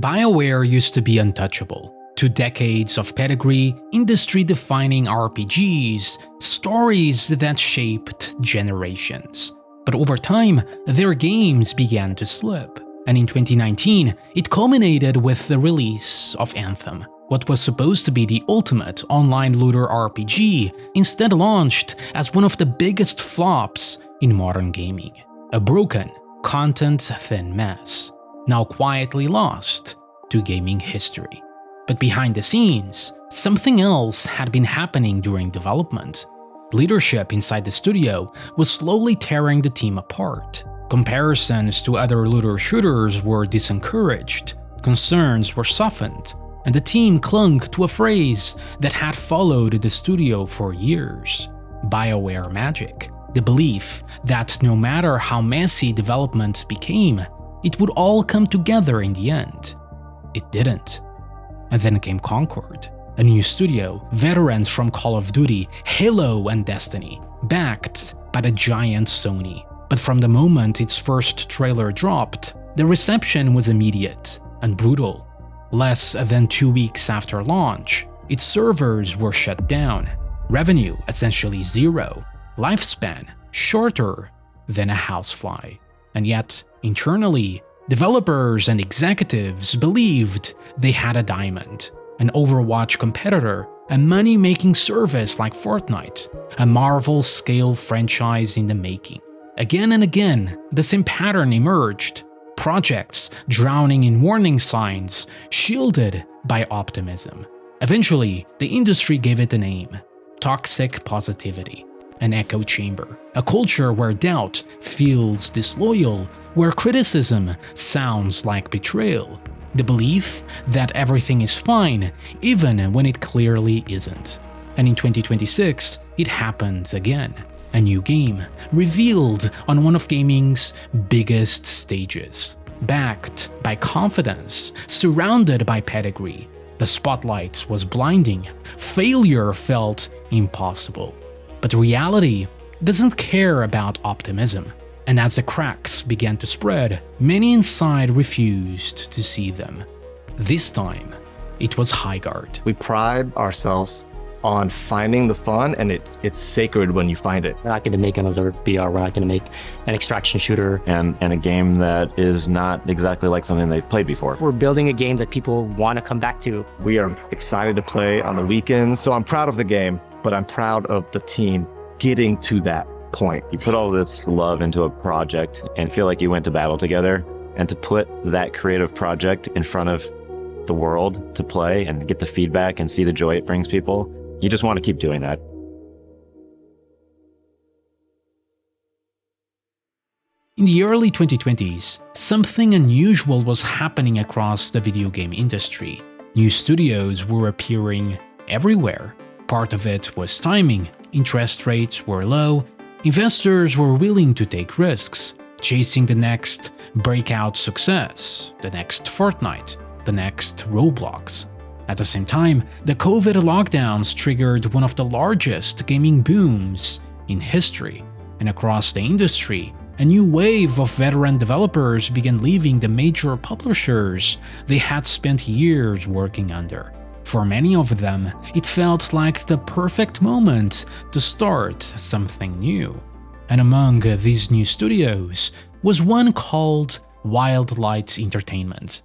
BioWare used to be untouchable. 2 decades of pedigree, industry-defining RPGs, stories that shaped generations. But over time, their games began to slip. And in 2019, it culminated with the release of Anthem. What was supposed to be the ultimate online looter RPG instead launched as one of the biggest flops in modern gaming. A broken, content-thin mess, now quietly lost to gaming history. But behind the scenes, something else had been happening during development. Leadership inside the studio was slowly tearing the team apart. Comparisons to other looter shooters were disencouraged, concerns were softened, and the team clung to a phrase that had followed the studio for years: BioWare magic. The belief that no matter how messy development became, it would all come together in the end. It didn't. And then came Concord, a new studio, veterans from Call of Duty, Halo and Destiny, backed by the giant Sony. But from the moment its first trailer dropped, the reception was immediate and brutal. Less than 2 weeks after launch, its servers were shut down, revenue essentially zero, lifespan shorter than a housefly. And yet, internally, developers and executives believed they had a diamond, an Overwatch competitor, a money-making service like Fortnite, a Marvel-scale franchise in the making. Again and again, the same pattern emerged: projects drowning in warning signs, shielded by optimism. Eventually, the industry gave it a name: toxic positivity. An echo chamber, a culture where doubt feels disloyal, where criticism sounds like betrayal, the belief that everything is fine even when it clearly isn't. And in 2026, it happened again. A new game, revealed on one of gaming's biggest stages. Backed by confidence, surrounded by pedigree. The spotlight was blinding, failure felt impossible. But reality doesn't care about optimism, and as the cracks began to spread, many inside refused to see them. This time, it was Highguard. We pride ourselves on finding the fun, and it's sacred when you find it. We're not going to make another BR, we're not going to make an extraction shooter. And a game that is not exactly like something they've played before. We're building a game that people want to come back to. We are excited to play on the weekends, so I'm proud of the game, but I'm proud of the team getting to that point. You put all this love into a project and feel like you went to battle together, and to put that creative project in front of the world to play and get the feedback and see the joy it brings people, you just want to keep doing that. In the early 2020s, something unusual was happening across the video game industry. New studios were appearing everywhere. Part of it was timing. Interest rates were low, investors were willing to take risks, chasing the next breakout success, the next Fortnite, the next Roblox. At the same time, the COVID lockdowns triggered one of the largest gaming booms in history, and across the industry, a new wave of veteran developers began leaving the major publishers they had spent years working under. For many of them, it felt like the perfect moment to start something new. And among these new studios was one called Wildlight Entertainment.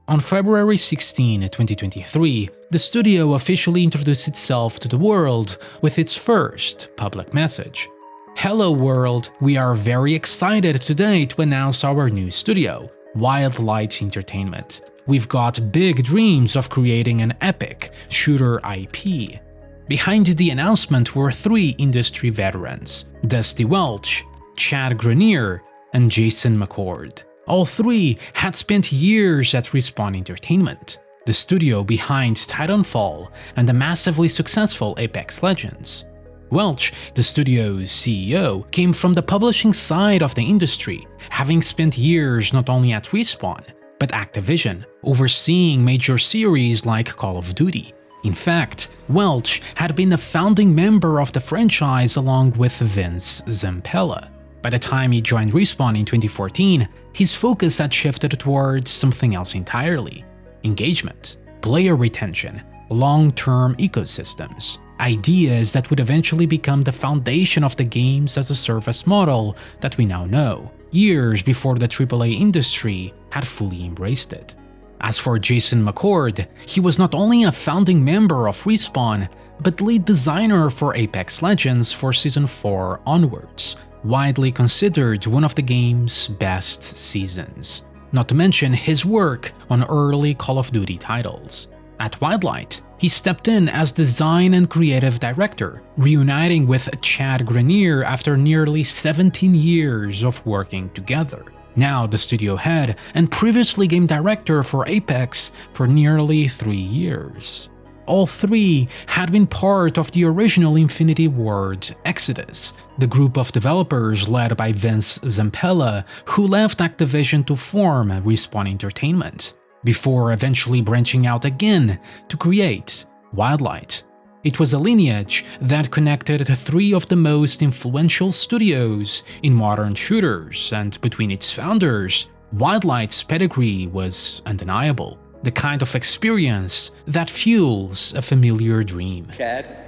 On February 16, 2023, the studio officially introduced itself to the world with its first public message. Hello world, we are very excited today to announce our new studio, Wildlight Entertainment. We've got big dreams of creating an epic shooter IP. Behind the announcement were 3 industry veterans: Dusty Welch, Chad Grenier, and Jason McCord. All 3 had spent years at Respawn Entertainment, the studio behind Titanfall and the massively successful Apex Legends. Welch, the studio's CEO, came from the publishing side of the industry, having spent years not only at Respawn, but Activision, overseeing major series like Call of Duty. In fact, Welch had been a founding member of the franchise along with Vince Zampella. By the time he joined Respawn in 2014, his focus had shifted towards something else entirely: engagement, player retention, long-term ecosystems, ideas that would eventually become the foundation of the games as a service model that we now know, years before the AAA industry had fully embraced it. As for Jason McCord, he was not only a founding member of Respawn, but lead designer for Apex Legends for Season 4 onwards, widely considered one of the game's best seasons. Not to mention his work on early Call of Duty titles. At Wildlight, he stepped in as design and creative director, reuniting with Chad Grenier after nearly 17 years of working together. Now the studio head and previously game director for Apex for nearly 3 years. All three had been part of the original Infinity Ward exodus, the group of developers led by Vince Zampella, who left Activision to form Respawn Entertainment, before eventually branching out again to create Wildlight. It was a lineage that connected three of the most influential studios in modern shooters, and between its founders, Wildlight's pedigree was undeniable. The kind of experience that fuels a familiar dream. Chad?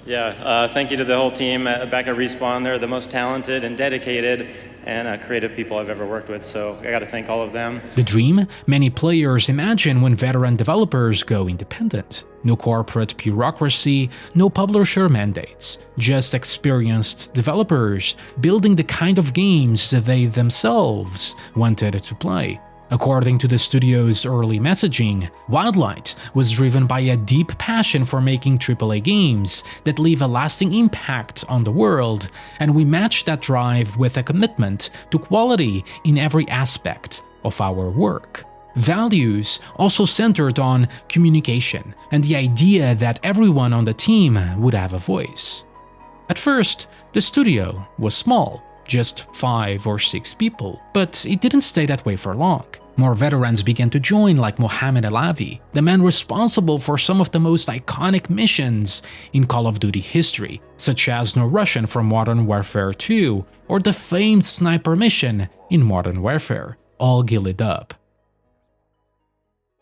Yeah, thank you to the whole team back at Respawn. They're the most talented and dedicated and creative people I've ever worked with, so I gotta thank all of them. The dream many players imagine when veteran developers go independent. No corporate bureaucracy, no publisher mandates, just experienced developers building the kind of games they themselves wanted to play. According to the studio's early messaging, Wildlight was driven by a deep passion for making AAA games that leave a lasting impact on the world, and we matched that drive with a commitment to quality in every aspect of our work. Values also centered on communication and the idea that everyone on the team would have a voice. At first, the studio was small, just 5 or 6 people, but it didn't stay that way for long. More veterans began to join, like Mohamed Alavi, the man responsible for some of the most iconic missions in Call of Duty history, such as No Russian from Modern Warfare 2 or the famed sniper mission in Modern Warfare, all gilded up.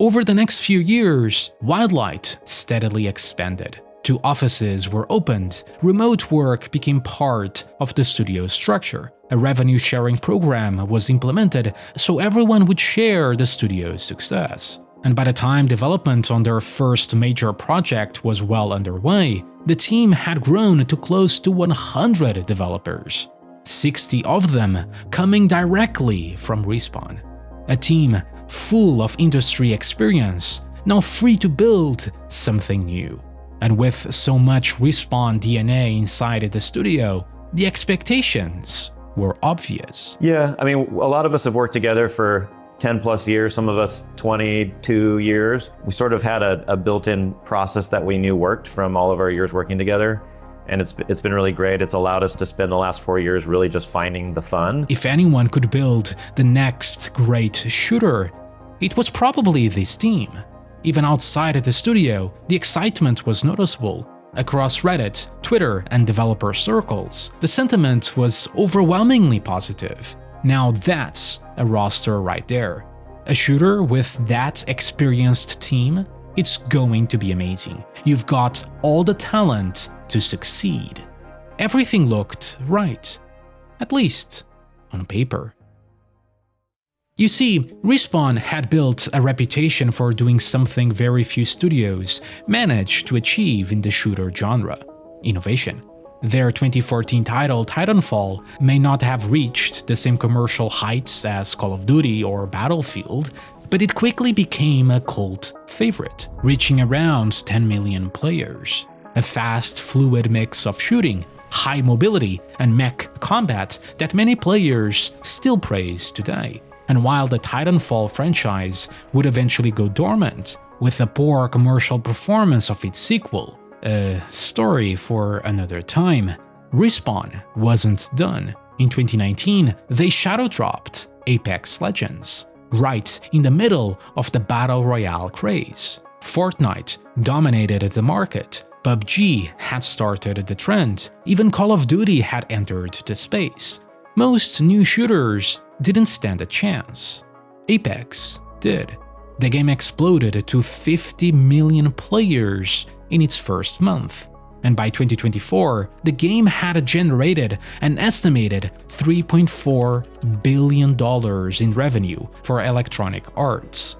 Over the next few years, Wildlight steadily expanded. 2 offices were opened, remote work became part of the studio's structure, a revenue-sharing program was implemented so everyone would share the studio's success. And by the time development on their first major project was well underway, the team had grown to close to 100 developers, 60 of them coming directly from Respawn. A team full of industry experience, now free to build something new. And with so much Respawn DNA inside the studio, the expectations were obvious. Yeah, I mean, a lot of us have worked together for 10 plus years, some of us 22 years. We sort of had a built-in process that we knew worked from all of our years working together. And it's been really great. It's allowed us to spend the last 4 years really just finding the fun. If anyone could build the next great shooter, it was probably this team. Even outside of the studio, the excitement was noticeable. Across Reddit, Twitter, and developer circles, the sentiment was overwhelmingly positive. Now that's a roster right there. A shooter with that experienced team, it's going to be amazing. You've got all the talent to succeed. Everything looked right, at least on paper. You see, Respawn had built a reputation for doing something very few studios managed to achieve in the shooter genre: innovation. Their 2014 title, Titanfall, may not have reached the same commercial heights as Call of Duty or Battlefield, but it quickly became a cult favorite, reaching around 10 million players. A fast, fluid mix of shooting, high mobility, and mech combat that many players still praise today. And while the Titanfall franchise would eventually go dormant, with the poor commercial performance of its sequel, a story for another time, Respawn wasn't done. In 2019, they shadow dropped Apex Legends, right in the middle of the Battle Royale craze. Fortnite dominated the market, PUBG had started the trend, even Call of Duty had entered the space. Most new shooters didn't stand a chance. Apex did. The game exploded to 50 million players in its first month, and by 2024, the game had generated an estimated $3.4 billion in revenue for Electronic Arts.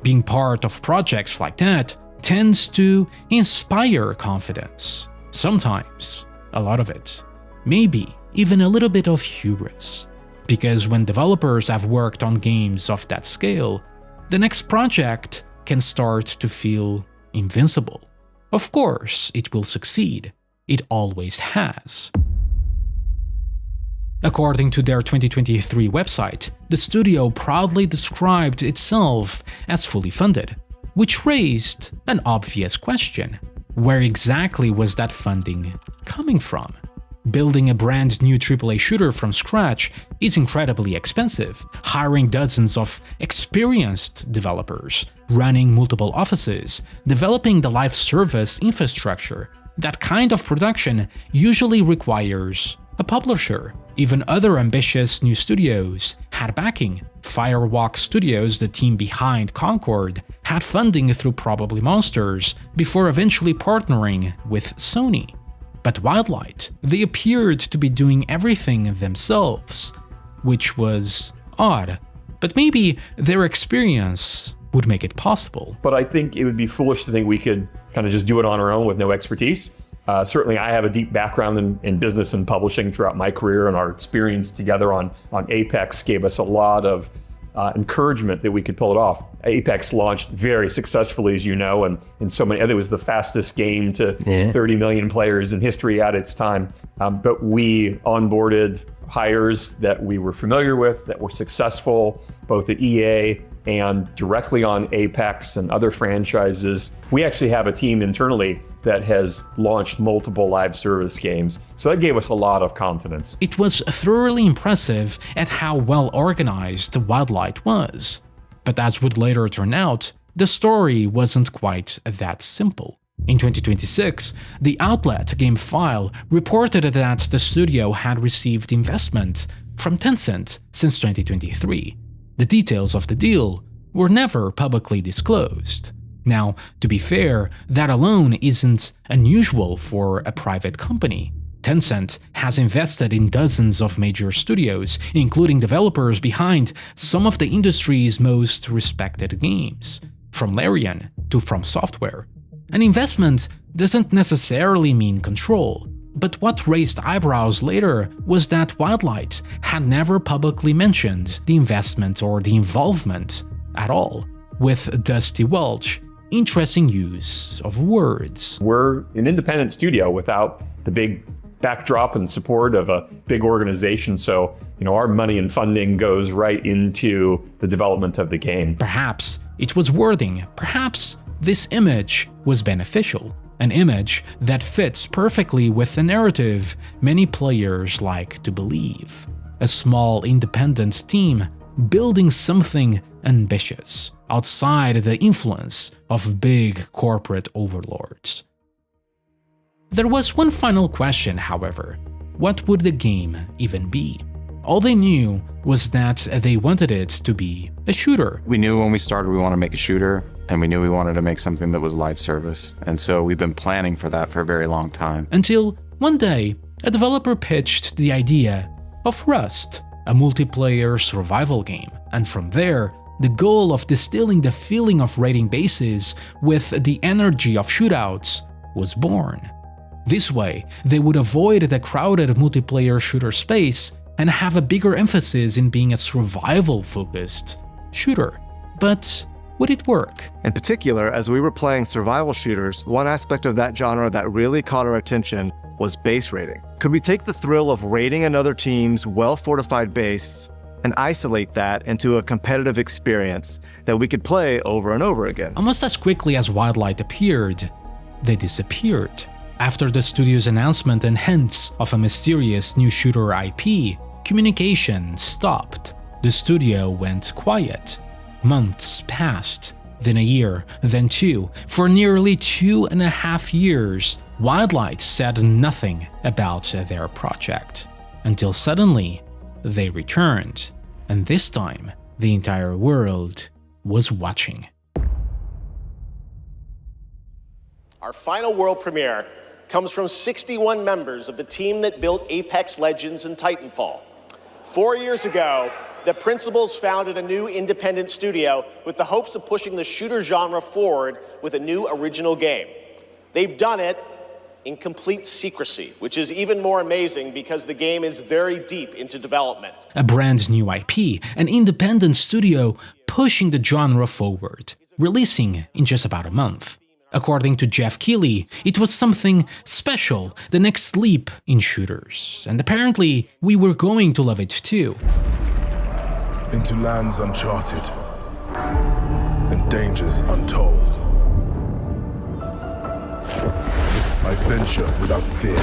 Being part of projects like that tends to inspire confidence. Sometimes, a lot of it. Maybe even a little bit of hubris. Because when developers have worked on games of that scale, the next project can start to feel invincible. Of course, it will succeed. It always has. According to their 2023 website, the studio proudly described itself as fully funded, which raised an obvious question. Where exactly was that funding coming from? Building a brand new AAA shooter from scratch is incredibly expensive. Hiring dozens of experienced developers, running multiple offices, developing the live service infrastructure, that kind of production usually requires a publisher. Even other ambitious new studios had backing. Firewalk Studios, the team behind Concord, had funding through Probably Monsters before eventually partnering with Sony. But Wildlight, they appeared to be doing everything themselves, which was odd. But maybe their experience would make it possible. But I think it would be foolish to think we could kind of just do it on our own with no expertise. Certainly, I have a deep background in business and publishing throughout my career, and our experience together on Apex gave us a lot of encouragement that we could pull it off. Apex launched very successfully, as you know, and in so many, it was the fastest game to 30 million players in history at its time. But we onboarded hires that we were familiar with, that were successful, both at EA and directly on Apex and other franchises. We actually have a team internally that has launched multiple live service games, so that gave us a lot of confidence. It was thoroughly impressive at how well organized Wildlight was. But as would later turn out, the story wasn't quite that simple. In 2026, the outlet GameFile reported that the studio had received investment from Tencent since 2023. The details of the deal were never publicly disclosed. Now, to be fair, that alone isn't unusual for a private company. Tencent has invested in dozens of major studios, including developers behind some of the industry's most respected games, from Larian to From Software. An investment doesn't necessarily mean control, but what raised eyebrows later was that Wildlight had never publicly mentioned the investment or the involvement at all, with Dusty Welch. Interesting use of words. We're an independent studio without the big backdrop and support of a big organization, so our money and funding goes right into the development of the game. Perhaps it was wording, perhaps this image was beneficial, an image that fits perfectly with the narrative many players like to believe. A small independent team building something ambitious, outside the influence of big corporate overlords. There was one final question, however. What would the game even be? All they knew was that they wanted it to be a shooter. We knew when we started we wanted to make a shooter, and we knew we wanted to make something that was live service. And so we've been planning for that for a very long time. Until one day, a developer pitched the idea of Rust, a multiplayer survival game, and from there, the goal of distilling the feeling of raiding bases with the energy of shootouts was born. This way, they would avoid the crowded multiplayer shooter space and have a bigger emphasis in being a survival-focused shooter. But would it work? In particular, as we were playing survival shooters, one aspect of that genre that really caught our attention was base raiding. Could we take the thrill of raiding another team's well-fortified base and isolate that into a competitive experience that we could play over and over again? Almost as quickly as Wildlight appeared, they disappeared. After the studio's announcement and hints of a mysterious new shooter IP, communication stopped. The studio went quiet. Months passed, then a year, then two. For nearly 2.5 years, Wildlight said nothing about their project. Until suddenly, they returned, and this time, the entire world was watching. Our final world premiere comes from 61 members of the team that built Apex Legends and Titanfall. 4 years ago, the principals founded a new independent studio with the hopes of pushing the shooter genre forward with a new original game. They've done it in complete secrecy, which is even more amazing because the game is very deep into development. A brand new IP, an independent studio pushing the genre forward, releasing in just about a month. According to Jeff Keighley, it was something special, the next leap in shooters, and apparently we were going to love it too. Into lands uncharted and dangers untold. I venture without fear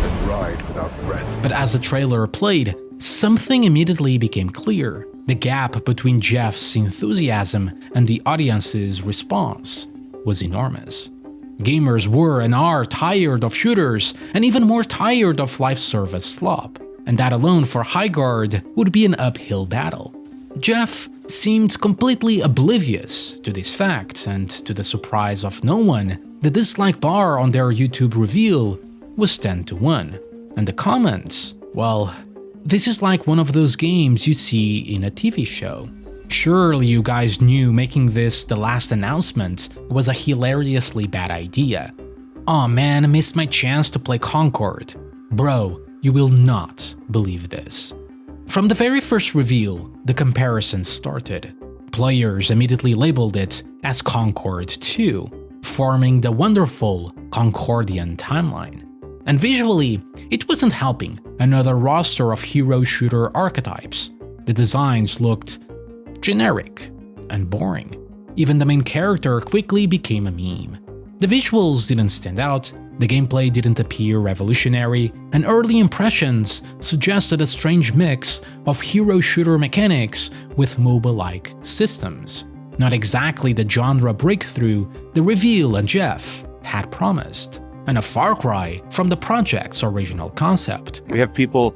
and ride without rest. But as the trailer played, something immediately became clear. The gap between Jeff's enthusiasm and the audience's response was enormous. Gamers were and are tired of shooters, and even more tired of live service slop, and that alone for Highguard would be an uphill battle. Jeff seemed completely oblivious to these facts, and to the surprise of no one, the dislike bar on their YouTube reveal was 10-1, and the comments, well, this is like one of those games you see in a TV show. Surely you guys knew making this the last announcement was a hilariously bad idea. Aw man, I missed my chance to play Concord. Bro, you will not believe this. From the very first reveal, the comparison started. Players immediately labeled it as Concord 2, forming the wonderful Concordian timeline. And visually, it wasn't helping. Another roster of hero shooter archetypes. The designs looked generic and boring. Even the main character quickly became a meme. The visuals didn't stand out, the gameplay didn't appear revolutionary, and early impressions suggested a strange mix of hero shooter mechanics with MOBA-like systems. Not exactly the genre breakthrough the reveal and Jeff had promised, and a far cry from the project's original concept. We have people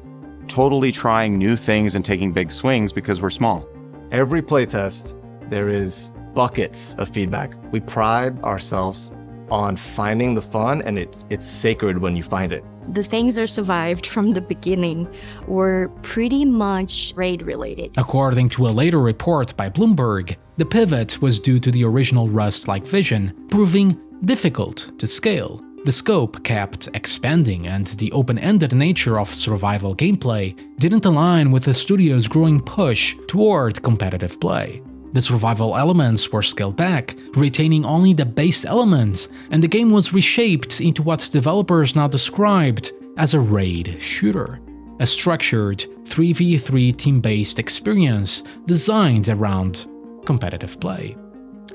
totally trying new things and taking big swings because we're small. Every playtest, there is buckets of feedback. We pride ourselves on finding the fun, and it's sacred when you find it. The things that survived from the beginning were pretty much raid related. According to a later report by Bloomberg, the pivot was due to the original Rust-like vision proving difficult to scale. The scope kept expanding, and the open-ended nature of survival gameplay didn't align with the studio's growing push toward competitive play. The survival elements were scaled back, retaining only the base elements, and the game was reshaped into what developers now described as a raid shooter, a structured 3v3 team-based experience designed around competitive play.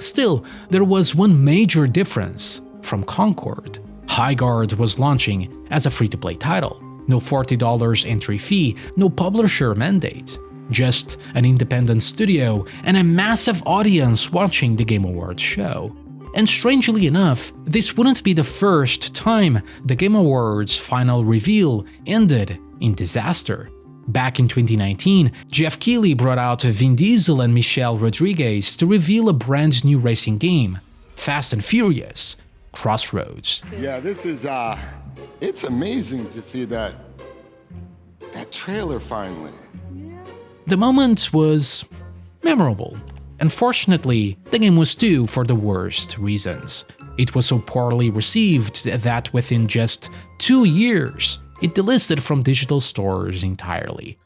Still, there was one major difference from Concord. Highguard was launching as a free-to-play title. No $40 entry fee, no publisher mandate. Just an independent studio and a massive audience watching the Game Awards show. And strangely enough, this wouldn't be the first time the Game Awards final reveal ended in disaster. Back in 2019, Jeff Keighley brought out Vin Diesel and Michelle Rodriguez to reveal a brand new racing game, Fast and Furious Crossroads. Yeah, this is, it's amazing to see that trailer finally. The moment was memorable. Unfortunately, the game was due for the worst reasons. It was so poorly received that within just 2 years, it delisted from digital stores entirely.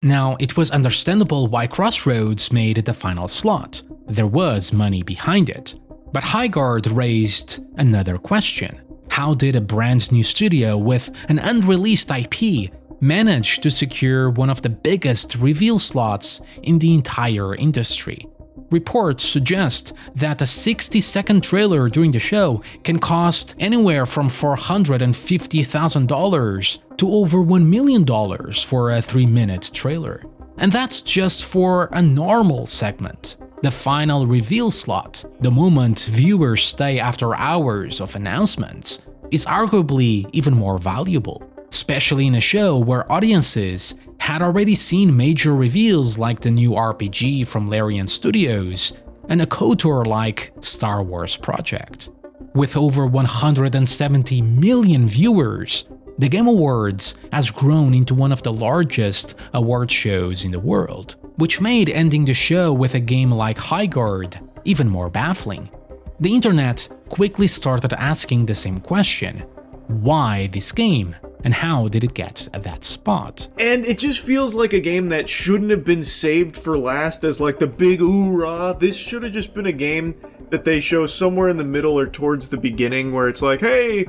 Now, it was understandable why Crossroads made the final slot. There was money behind it. But Highguard raised another question. How did a brand new studio with an unreleased IP manage to secure one of the biggest reveal slots in the entire industry? Reports suggest that a 60-second trailer during the show can cost anywhere from $450,000 to over $1 million for a 3-minute trailer. And that's just for a normal segment. The final reveal slot, the moment viewers stay after hours of announcements, is arguably even more valuable, especially in a show where audiences had already seen major reveals like the new RPG from Larian Studios and a KOTOR like Star Wars project. With over 170 million viewers, the Game Awards has grown into one of the largest award shows in the world, which made ending the show with a game like Highguard even more baffling. The internet quickly started asking the same question: why this game, and how did it get at that spot? And it just feels like a game that shouldn't have been saved for last as like the big oorah. This should have just been a game that they show somewhere in the middle or towards the beginning, where it's like, hey,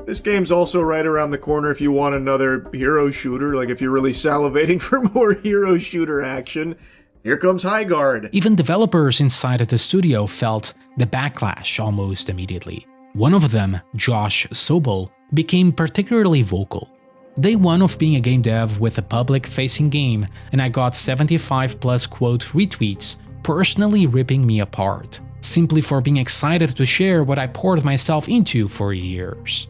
this game's also right around the corner if you want another hero shooter, like if you're really salivating for more hero shooter action. Here comes Highguard. Even developers inside of the studio felt the backlash almost immediately. One of them, Josh Sobel, became particularly vocal. Day one of being a game dev with a public-facing game, and I got 75+ quote retweets personally ripping me apart, simply for being excited to share what I poured myself into for years.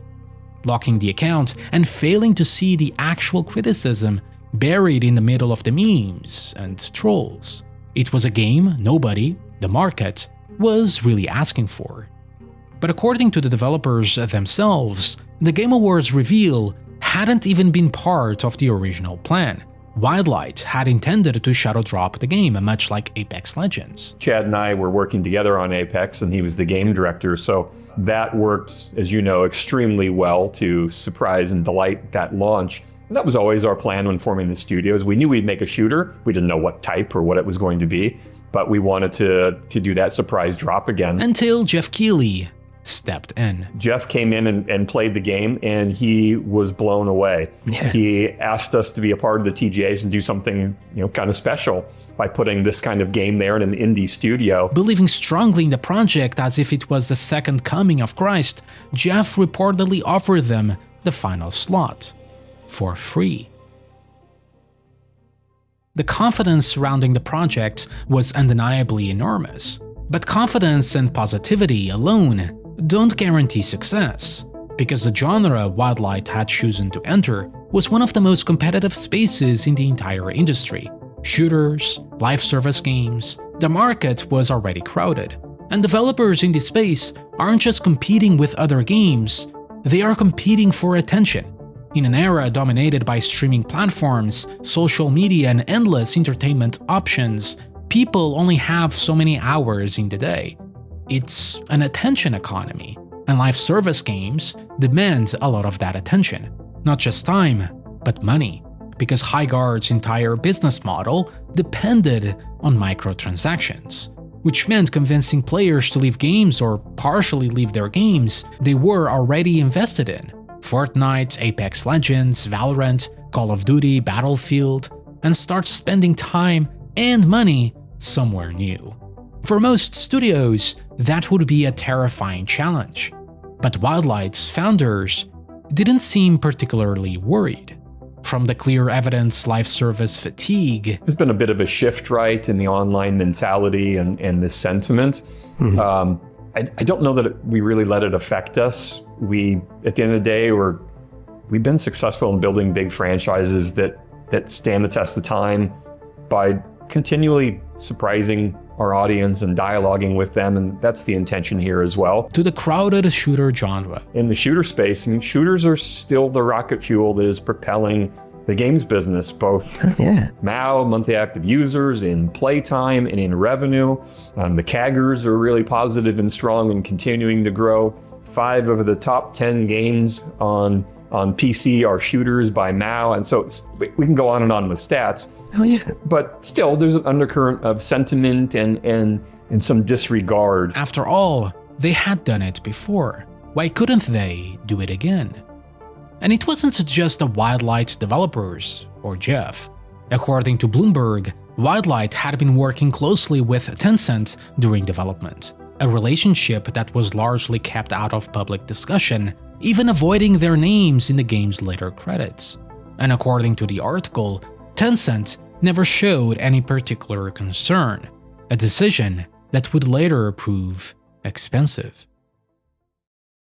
Locking the account and failing to see the actual criticism buried in the middle of the memes and trolls. It was a game nobody, the market, was really asking for. But according to the developers themselves, the Game Awards reveal hadn't even been part of the original plan. Wildlight had intended to shadow drop the game, much like Apex Legends. Chad and I were working together on Apex, and he was the game director, so that worked, as you know, extremely well to surprise and delight that launch. And that was always our plan when forming the studios. We knew we'd make a shooter. We didn't know what type or what it was going to be, but we wanted to do that surprise drop again. Until Jeff Keighley stepped in. Jeff came in and played the game, and he was blown away. Yeah. He asked us to be a part of the TGAs and do something, kind of special by putting this kind of game there in an indie studio. Believing strongly in the project as if it was the second coming of Christ, Jeff reportedly offered them the final slot for free. The confidence surrounding the project was undeniably enormous, but confidence and positivity alone don't guarantee success, because the genre Wildlight had chosen to enter was one of the most competitive spaces in the entire industry. Shooters, live service games, the market was already crowded, and developers in this space aren't just competing with other games, they are competing for attention. In an era dominated by streaming platforms, social media, and endless entertainment options, people only have so many hours in the day. It's an attention economy, and live service games demand a lot of that attention. Not just time, but money, because Highguard's entire business model depended on microtransactions, which meant convincing players to leave games or partially leave their games they were already invested in. Fortnite, Apex Legends, Valorant, Call of Duty, Battlefield, and start spending time and money somewhere new. For most studios, that would be a terrifying challenge, but Wildlight's founders didn't seem particularly worried. From the clear evidence live service fatigue, there's been a bit of a shift, right, in the online mentality and the sentiment. Mm-hmm. I don't know that we really let it affect us. We, at the end of the day, we've been successful in building big franchises that stand the test of time by continually surprising our audience and dialoguing with them, and that's the intention here as well. To the crowded shooter genre. In the shooter space, shooters are still the rocket fuel that is propelling the games business, both MAU, monthly active users, in playtime and in revenue. The CAGRs are really positive and strong and continuing to grow. 5 of the top 10 games on PC are shooters by MAU, and so we can go on and on with stats. Oh yeah. But still, there's an undercurrent of sentiment and some disregard. After all, they had done it before. Why couldn't they do it again? And it wasn't just the Wildlight developers, or Jeff. According to Bloomberg, Wildlight had been working closely with Tencent during development, a relationship that was largely kept out of public discussion, even avoiding their names in the game's later credits. And according to the article, Tencent never showed any particular concern. a decision that would later prove expensive.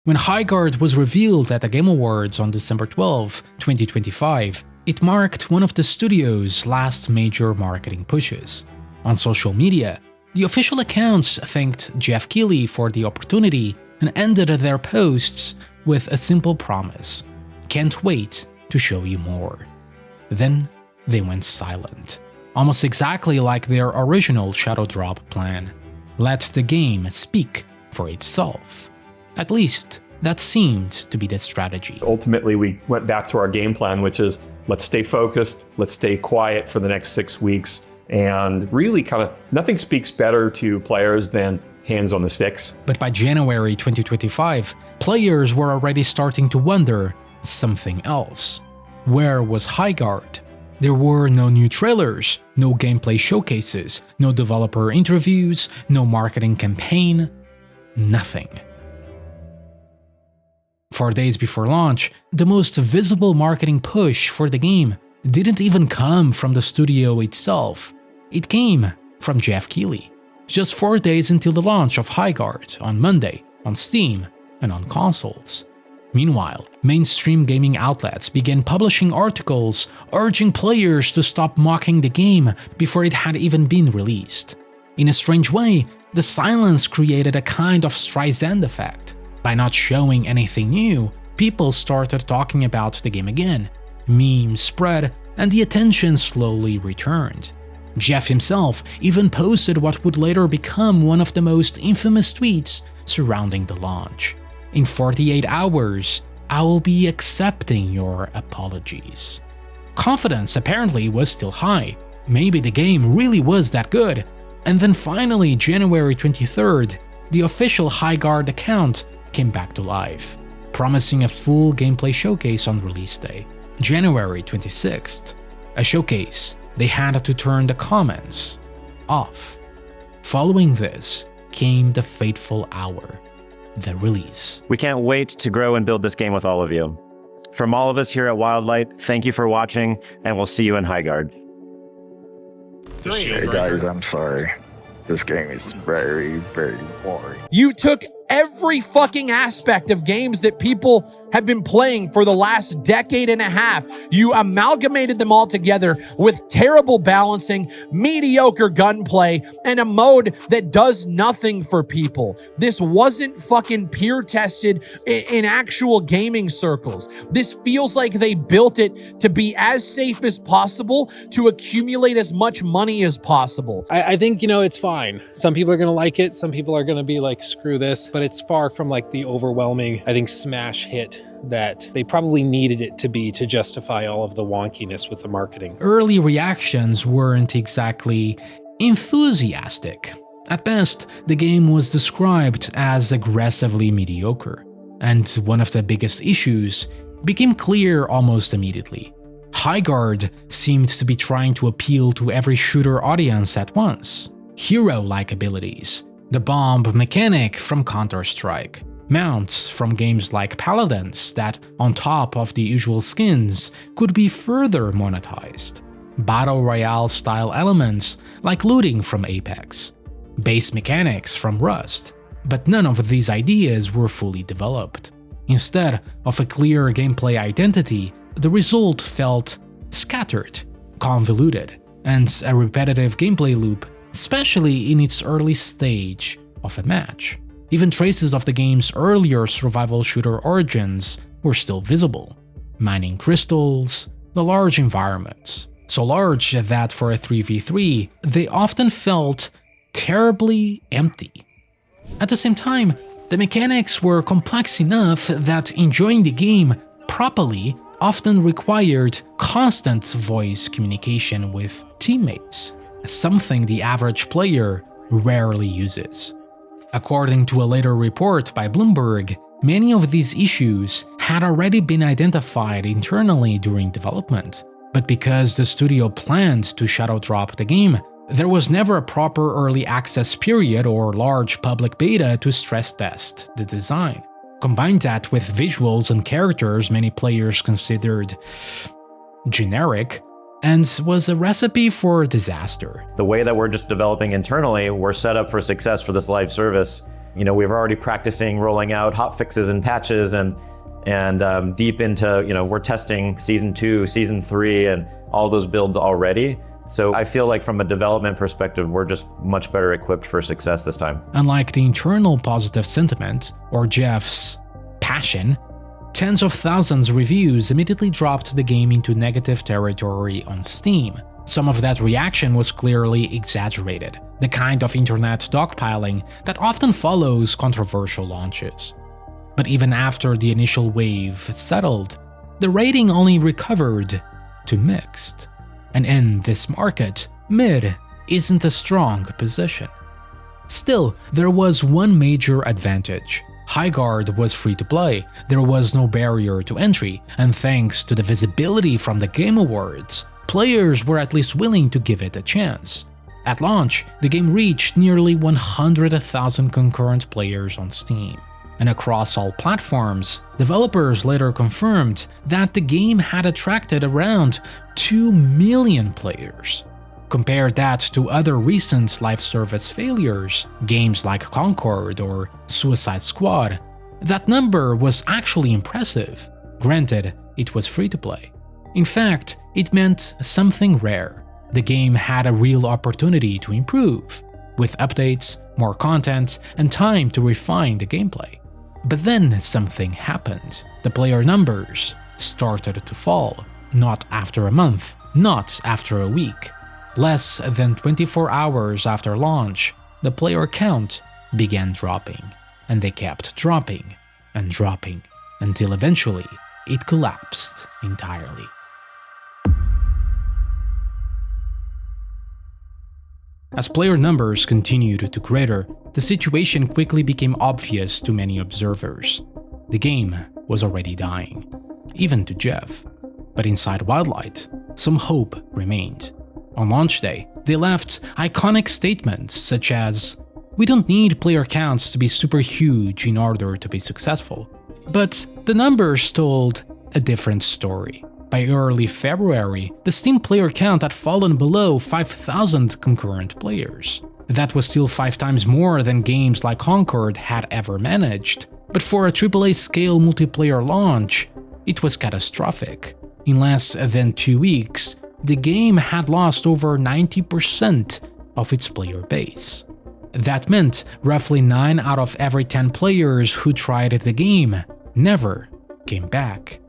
When Highguard was revealed at the Game Awards on December 12, 2025, it marked one of the studio's last major marketing pushes. On social media, the official accounts thanked Jeff Keighley for the opportunity and ended their posts with a simple promise: "Can't wait to show you more." Then they went silent, almost exactly like their original Shadow Drop plan. Let the game speak for itself. At least, that seemed to be the strategy. Ultimately, we went back to our game plan, which is let's stay focused, let's stay quiet for the next 6 weeks, and really nothing speaks better to players than hands on the sticks. But by January 2025, players were already starting to wonder something else. Where was Highguard? There were no new trailers, no gameplay showcases, no developer interviews, no marketing campaign, nothing. 4 days before launch, the most visible marketing push for the game didn't even come from the studio itself. It came from Jeff Keighley. Just 4 days until the launch of Highguard on Monday, on Steam, and on consoles. Meanwhile, mainstream gaming outlets began publishing articles urging players to stop mocking the game before it had even been released. In a strange way, the silence created a kind of Streisand effect. By not showing anything new, people started talking about the game again, memes spread, and the attention slowly returned. Jeff himself even posted what would later become one of the most infamous tweets surrounding the launch. "In 48 hours, I will be accepting your apologies." Confidence apparently was still high. Maybe the game really was that good. And then finally, January 23rd, the official Highguard account came back to life, promising a full gameplay showcase on release day. January 26th, a showcase they had to turn the comments off. Following this came the fateful hour, the release. We can't wait to grow and build this game with all of you. From all of us here at Wildlight, thank you for watching, and we'll see you in Highguard. Hey guys, I'm sorry. This game is very, very boring. You took every fucking aspect of games that people have been playing for the last decade and a half. You amalgamated them all together with terrible balancing, mediocre gunplay, and a mode that does nothing for people. This wasn't fucking peer tested in actual gaming circles. This feels like they built it to be as safe as possible, to accumulate as much money as possible. I think, it's fine. Some people are going to like it. Some people are going to be like, screw this. But it's far from like the overwhelming, I think, smash hit that they probably needed it to be to justify all of the wonkiness with the marketing. Early reactions weren't exactly enthusiastic. At best, the game was described as aggressively mediocre, and one of the biggest issues became clear almost immediately. Highguard seemed to be trying to appeal to every shooter audience at once. Hero-like abilities, the bomb mechanic from Counter-Strike, mounts from games like Paladins that, on top of the usual skins, could be further monetized, Battle Royale-style elements like looting from Apex, base mechanics from Rust, but none of these ideas were fully developed. Instead of a clear gameplay identity, the result felt scattered, convoluted, and a repetitive gameplay loop, especially in its early stage of a match. Even traces of the game's earlier survival shooter origins were still visible. Mining crystals, the large environments. So large that for a 3v3, they often felt terribly empty. At the same time, the mechanics were complex enough that enjoying the game properly often required constant voice communication with teammates, something the average player rarely uses. According to a later report by Bloomberg, many of these issues had already been identified internally during development, but because the studio planned to shadow drop the game, there was never a proper early access period or large public beta to stress test the design. Combine that with visuals and characters many players considered generic, and was a recipe for disaster. The way that we're just developing internally, we're set up for success for this live service. You know, we're already practicing rolling out hot fixes and patches and deep into, you know, we're testing season 2, season 3, and all those builds already. So I feel like from a development perspective, we're just much better equipped for success this time. Unlike the internal positive sentiment, or Jeff's passion, tens of thousands of reviews immediately dropped the game into negative territory on Steam. Some of that reaction was clearly exaggerated, the kind of internet dogpiling that often follows controversial launches. But even after the initial wave settled, the rating only recovered to mixed. And in this market, mid isn't a strong position. Still, there was one major advantage. Highguard was free to play, there was no barrier to entry, and thanks to the visibility from the Game Awards, players were at least willing to give it a chance. At launch, the game reached nearly 100,000 concurrent players on Steam. And across all platforms, developers later confirmed that the game had attracted around 2 million players. Compare that to other recent live service failures, games like Concord or Suicide Squad. That number was actually impressive. Granted, it was free to play. In fact, it meant something rare. The game had a real opportunity to improve, with updates, more content, and time to refine the gameplay. But then something happened. The player numbers started to fall. Not after a month, not after a week. Less than 24 hours after launch, the player count began dropping. And they kept dropping and dropping until eventually it collapsed entirely. As player numbers continued to crater, the situation quickly became obvious to many observers. The game was already dying, even to Jeff. But inside Wildlight, some hope remained. On launch day, they left iconic statements such as, "We don't need player counts to be super huge in order to be successful." But the numbers told a different story. By early February, the Steam player count had fallen below 5,000 concurrent players. That was still 5 times more than games like Concord had ever managed, but for a AAA-scale multiplayer launch, it was catastrophic. In less than 2 weeks, the game had lost over 90% of its player base. That meant roughly 9 out of every 10 players who tried the game never came back.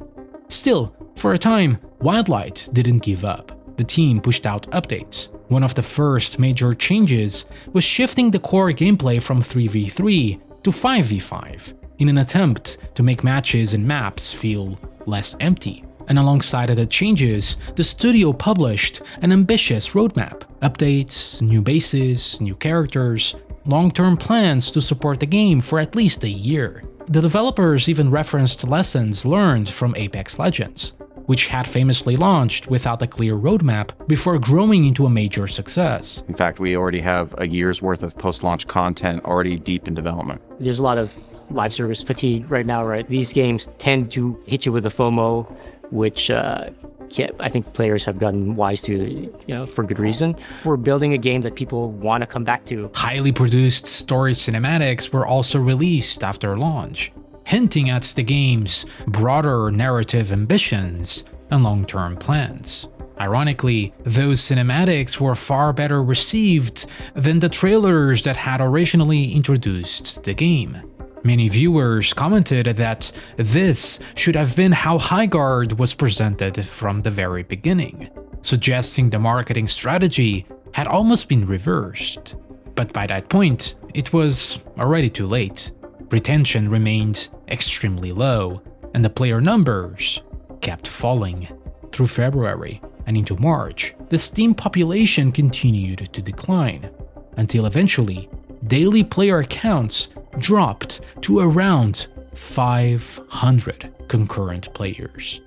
Still, for a time, Wildlight didn't give up. The team pushed out updates. One of the first major changes was shifting the core gameplay from 3v3 to 5v5 in an attempt to make matches and maps feel less empty. And alongside the changes, the studio published an ambitious roadmap: updates, new bases, new characters, long-term plans to support the game for at least a year. The developers even referenced lessons learned from Apex Legends, which had famously launched without a clear roadmap before growing into a major success. In fact, we already have a year's worth of post-launch content already deep in development. There's a lot of live service fatigue right now, right? These games tend to hit you with a FOMO, which I think players have gotten wise to, for good reason. We're building a game that people want to come back to. Highly produced story cinematics were also released after launch, hinting at the game's broader narrative ambitions and long-term plans. Ironically, those cinematics were far better received than the trailers that had originally introduced the game. Many viewers commented that this should have been how Highguard was presented from the very beginning, suggesting the marketing strategy had almost been reversed. But by that point, it was already too late. Retention remained extremely low, and the player numbers kept falling. Through February and into March, the Steam population continued to decline, until eventually, daily player counts dropped to around 500 concurrent players.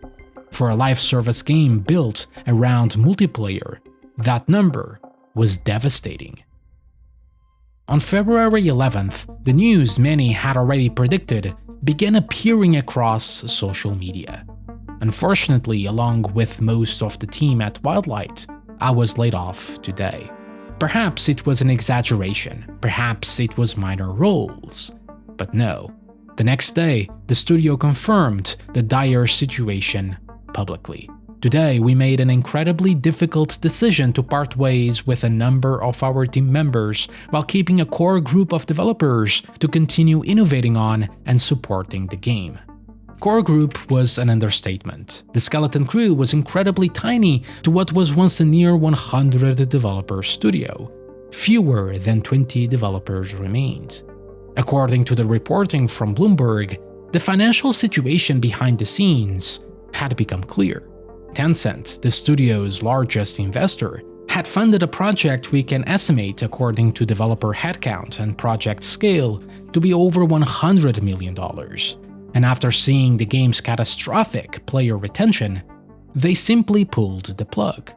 For a live service game built around multiplayer, that number was devastating. On February 11th, the news many had already predicted began appearing across social media. Unfortunately, along with most of the team at Wildlight, I was laid off today. Perhaps it was an exaggeration, perhaps it was minor roles, but no. The next day, the studio confirmed the dire situation publicly. Today, we made an incredibly difficult decision to part ways with a number of our team members while keeping a core group of developers to continue innovating on and supporting the game. Core group was an understatement. The skeleton crew was incredibly tiny to what was once a near 100 developer studio. Fewer than 20 developers remained. According to the reporting from Bloomberg, the financial situation behind the scenes had become clear. Tencent, the studio's largest investor, had funded a project we can estimate, according to developer headcount and project scale, to be over $100 million. And after seeing the game's catastrophic player retention, they simply pulled the plug.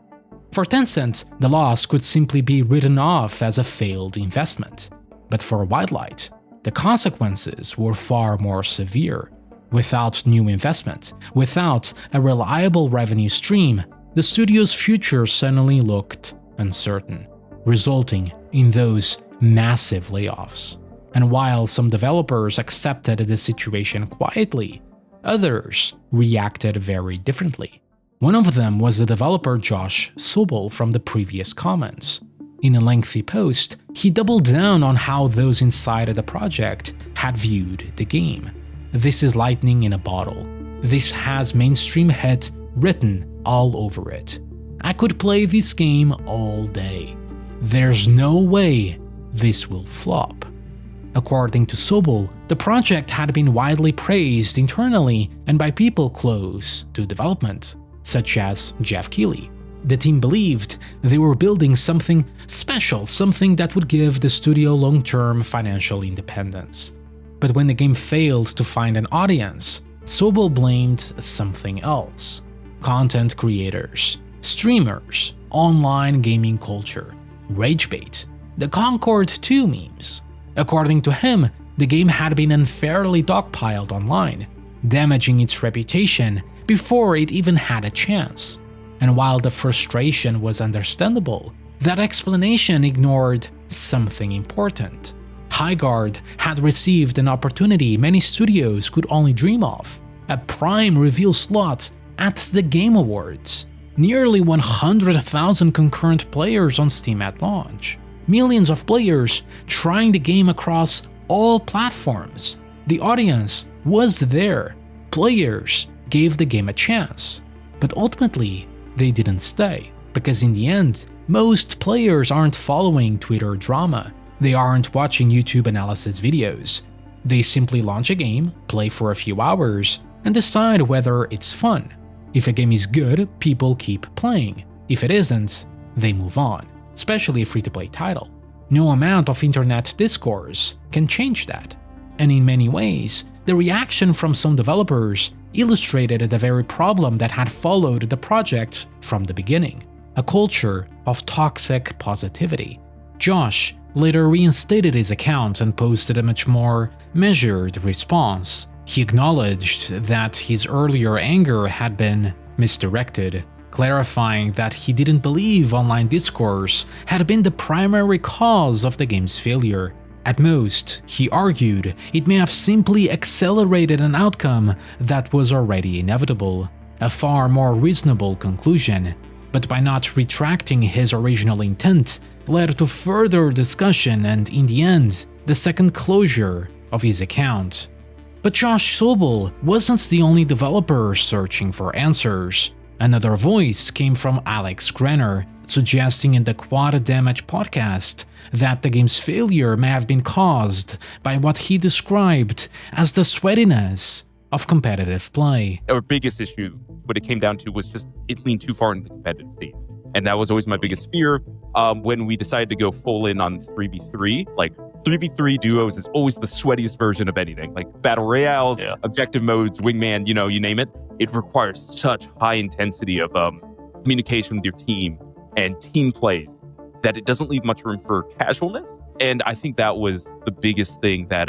For Tencent, the loss could simply be written off as a failed investment. But for Wildlight, the consequences were far more severe. Without new investment, without a reliable revenue stream, the studio's future suddenly looked uncertain, resulting in those massive layoffs. And while some developers accepted the situation quietly, others reacted very differently. One of them was the developer Josh Sobel from the previous comments. In a lengthy post, he doubled down on how those inside the project had viewed the game. This is lightning in a bottle. This has mainstream hit written all over it. I could play this game all day. There's no way this will flop. According to Sobel, the project had been widely praised internally and by people close to development, such as Jeff Keighley. The team believed they were building something special, something that would give the studio long-term financial independence. But when the game failed to find an audience, Sobel blamed something else. Content creators, streamers, online gaming culture, ragebait, the Concord 2 memes. According to him, the game had been unfairly dogpiled online, damaging its reputation before it even had a chance. And while the frustration was understandable, that explanation ignored something important. Highguard had received an opportunity many studios could only dream of, a prime reveal slot at the Game Awards, nearly 100,000 concurrent players on Steam at launch, millions of players trying the game across all platforms. The audience was there, players gave the game a chance, but ultimately they didn't stay, because in the end, most players aren't following Twitter drama. They aren't watching YouTube analysis videos. They simply launch a game, play for a few hours, and decide whether it's fun. If a game is good, people keep playing. If it isn't, they move on, especially a free-to-play title. No amount of internet discourse can change that. And in many ways, the reaction from some developers illustrated the very problem that had followed the project from the beginning: a culture of toxic positivity. Josh later reinstated his account and posted a much more measured response. He acknowledged that his earlier anger had been misdirected, clarifying that he didn't believe online discourse had been the primary cause of the game's failure. At most, he argued, it may have simply accelerated an outcome that was already inevitable, a far more reasonable conclusion. But by not retracting his original intent, led to further discussion and, in the end, the second closure of his account. But Josh Sobel wasn't the only developer searching for answers. Another voice came from Alex Grenner, suggesting in the Quad Damage podcast that the game's failure may have been caused by what he described as the sweatiness of competitive play. Our biggest issue, what it came down to, was just it leaned too far into the competitive scene. And that was always my biggest fear. When we decided to go full in on 3v3, like 3v3 duos is always the sweatiest version of anything. Like battle royales, objective modes, wingman, you name it. It requires such high intensity of communication with your team and team plays that it doesn't leave much room for casualness. And I think that was the biggest thing that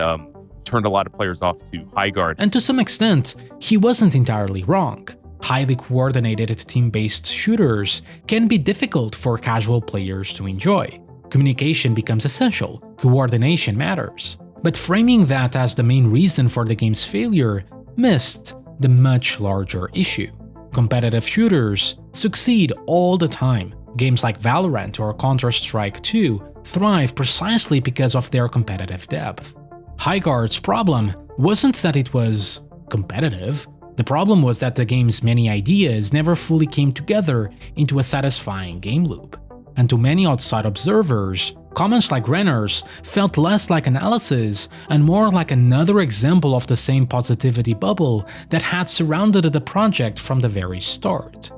turned a lot of players off to Highguard. And to some extent, he wasn't entirely wrong. Highly coordinated team-based shooters can be difficult for casual players to enjoy. Communication becomes essential, coordination matters. But framing that as the main reason for the game's failure missed the much larger issue. Competitive shooters succeed all the time. Games like Valorant or Counter-Strike 2 thrive precisely because of their competitive depth. Highguard's problem wasn't that it was competitive. The problem was that the game's many ideas never fully came together into a satisfying game loop. And to many outside observers, comments like Renner's felt less like analysis and more like another example of the same positivity bubble that had surrounded the project from the very start.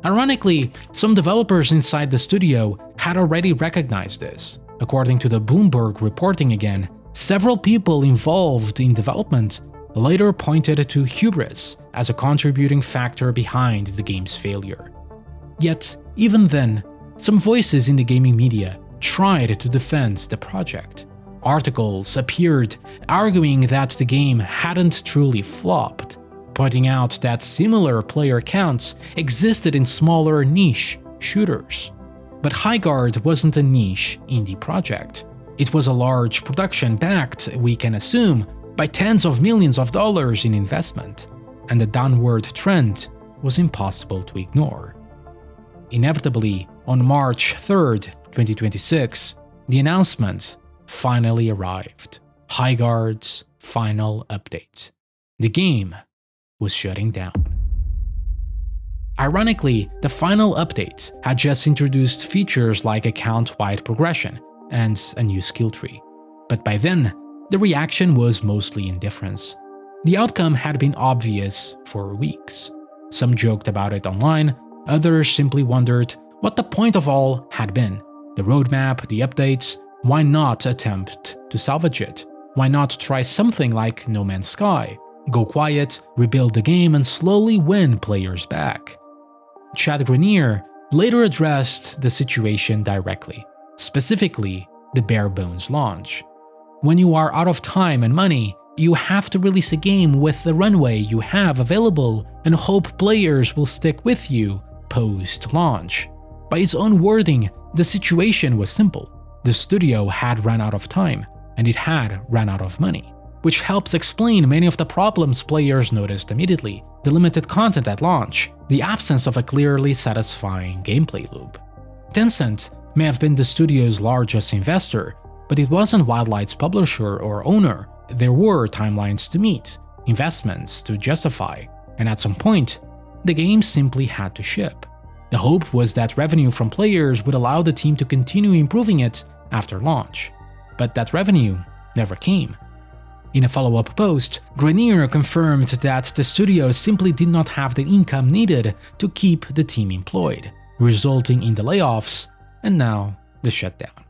Ironically, some developers inside the studio had already recognized this. According to the Bloomberg reporting again, several people involved in development later pointed to hubris as a contributing factor behind the game's failure. Yet, even then, some voices in the gaming media tried to defend the project. Articles appeared arguing that the game hadn't truly flopped, pointing out that similar player counts existed in smaller niche shooters. But Highguard wasn't a niche indie project. It was a large production backed, we can assume, by tens of millions of dollars in investment, and the downward trend was impossible to ignore. Inevitably, on March 3rd, 2026, the announcement finally arrived. Highguard's final update. The game was shutting down. Ironically, the final update had just introduced features like account-wide progression and a new skill tree. But by then, the reaction was mostly indifference. The outcome had been obvious for weeks. Some joked about it online, others simply wondered what the point of all had been. The roadmap, the updates, why not attempt to salvage it? Why not try something like No Man's Sky? Go quiet, rebuild the game, and slowly win players back. Chad Grenier later addressed the situation directly, specifically the bare-bones launch. When you are out of time and money, you have to release a game with the runway you have available and hope players will stick with you post-launch. By his own wording, the situation was simple. The studio had run out of time, and it had run out of money, which helps explain many of the problems players noticed immediately: the limited content at launch, the absence of a clearly satisfying gameplay loop. Tencent may have been the studio's largest investor, but it wasn't Wildlight's publisher or owner. There were timelines to meet, investments to justify, and at some point, the game simply had to ship. The hope was that revenue from players would allow the team to continue improving it after launch. But that revenue never came. In a follow-up post, Grenier confirmed that the studio simply did not have the income needed to keep the team employed, resulting in the layoffs and now the shutdown.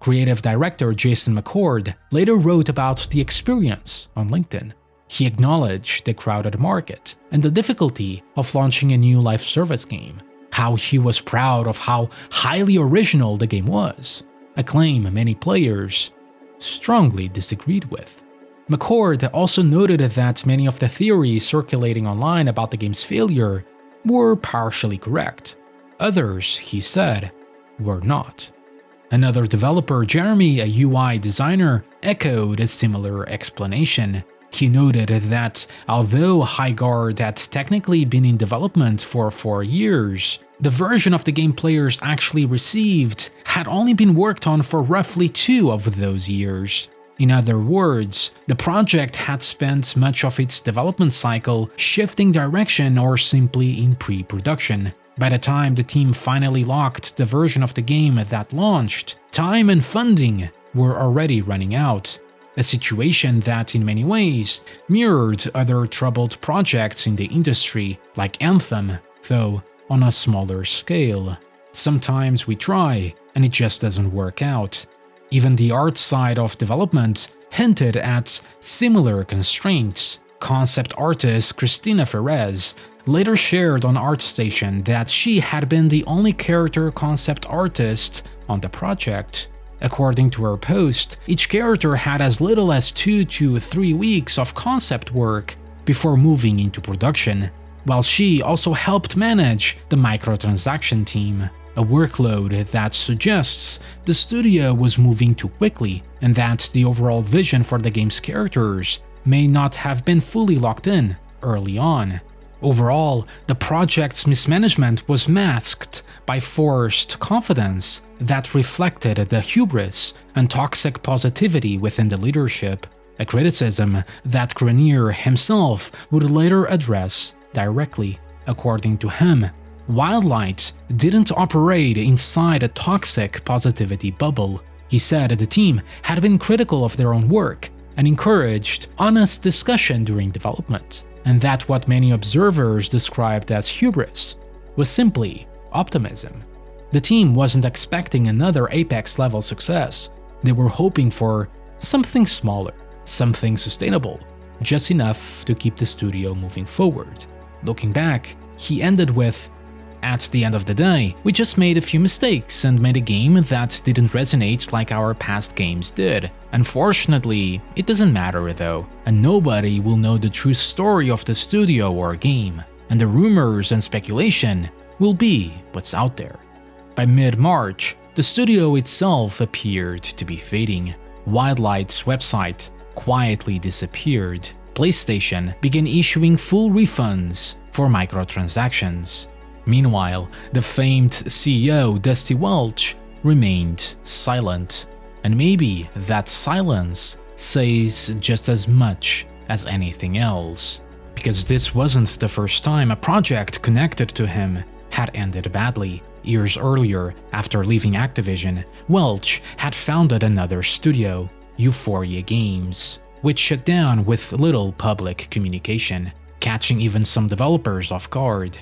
Creative director Jason McCord later wrote about the experience on LinkedIn. He acknowledged the crowded market and the difficulty of launching a new live service game, how he was proud of how highly original the game was, a claim many players strongly disagreed with. McCord also noted that many of the theories circulating online about the game's failure were partially correct. Others, he said, were not. Another developer, Jeremy, a UI designer, echoed a similar explanation. He noted that although Highguard had technically been in development for 4 years, the version of the game players actually received had only been worked on for roughly 2 of those years. In other words, the project had spent much of its development cycle shifting direction or simply in pre-production. By the time the team finally locked the version of the game that launched, time and funding were already running out, a situation that in many ways mirrored other troubled projects in the industry like Anthem, though on a smaller scale. Sometimes we try and it just doesn't work out. Even the art side of development hinted at similar constraints. Concept artist Cristina Ferrez later shared on ArtStation that she had been the only character concept artist on the project. According to her post, each character had as little as 2 to 3 weeks of concept work before moving into production. while she also helped manage the microtransaction team, a workload that suggests the studio was moving too quickly and that the overall vision for the game's characters may not have been fully locked in early on. Overall, the project's mismanagement was masked by forced confidence that reflected the hubris and toxic positivity within the leadership, a criticism that Grenier himself would later address directly. According to him, Wildlight didn't operate inside a toxic positivity bubble. He said the team had been critical of their own work and encouraged honest discussion during development, and that what many observers described as hubris was simply optimism. The team wasn't expecting another Apex-level success. They were hoping for something smaller, something sustainable, just enough to keep the studio moving forward. Looking back, he ended with, "At the end of the day, we just made a few mistakes and made a game that didn't resonate like our past games did. Unfortunately, it doesn't matter though, and nobody will know the true story of the studio or game, and the rumors and speculation will be what's out there." By mid-March, the studio itself appeared to be fading. Wildlight's website quietly disappeared. PlayStation began issuing full refunds for microtransactions. Meanwhile, the famed CEO Dusty Welch remained silent, and maybe that silence says just as much as anything else, because this wasn't the first time a project connected to him had ended badly. Years earlier, after leaving Activision, Welch had founded another studio, Euphoria Games, which shut down with little public communication, catching even some developers off guard.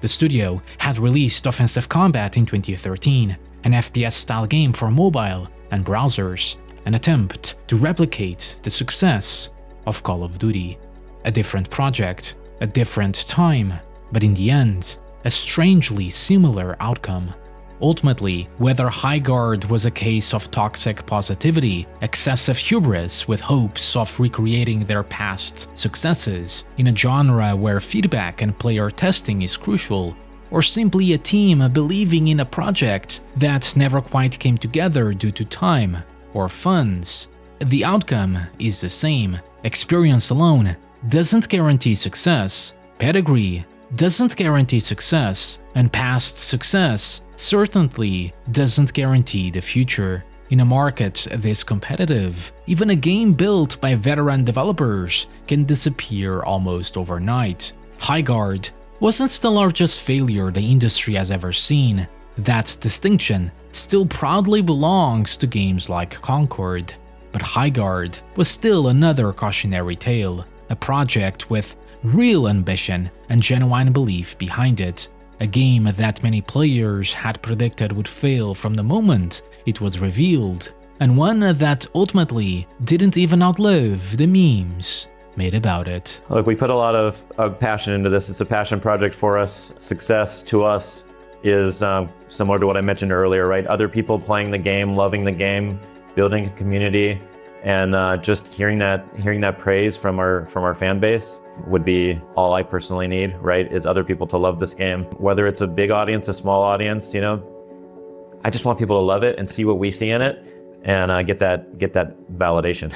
The studio had released Offensive Combat in 2013, an FPS-style game for mobile and browsers, an attempt to replicate the success of Call of Duty. A different project, a different time, but in the end, a strangely similar outcome. Ultimately, whether Highguard was a case of toxic positivity, excessive hubris with hopes of recreating their past successes in a genre where feedback and player testing is crucial, or simply a team believing in a project that never quite came together due to time or funds, the outcome is the same. Experience alone doesn't guarantee success, pedigree doesn't guarantee success, and past success certainly doesn't guarantee the future. In a market this competitive, even a game built by veteran developers can disappear almost overnight. Highguard wasn't the largest failure the industry has ever seen. That distinction still proudly belongs to games like Concord. But Highguard was still another cautionary tale, a project with real ambition and genuine belief behind it, a game that many players had predicted would fail from the moment it was revealed, and one that ultimately didn't even outlive the memes made about it. Look, we put a lot of passion into this. It's a passion project for us. Success to us is similar to what I mentioned earlier, right? Other people playing the game, loving the game, building a community, and just hearing that praise from our fan base would be all I personally need, right? Is other people to love this game. Whether it's a big audience, a small audience, you know, I just want people to love it and see what we see in it and get that validation.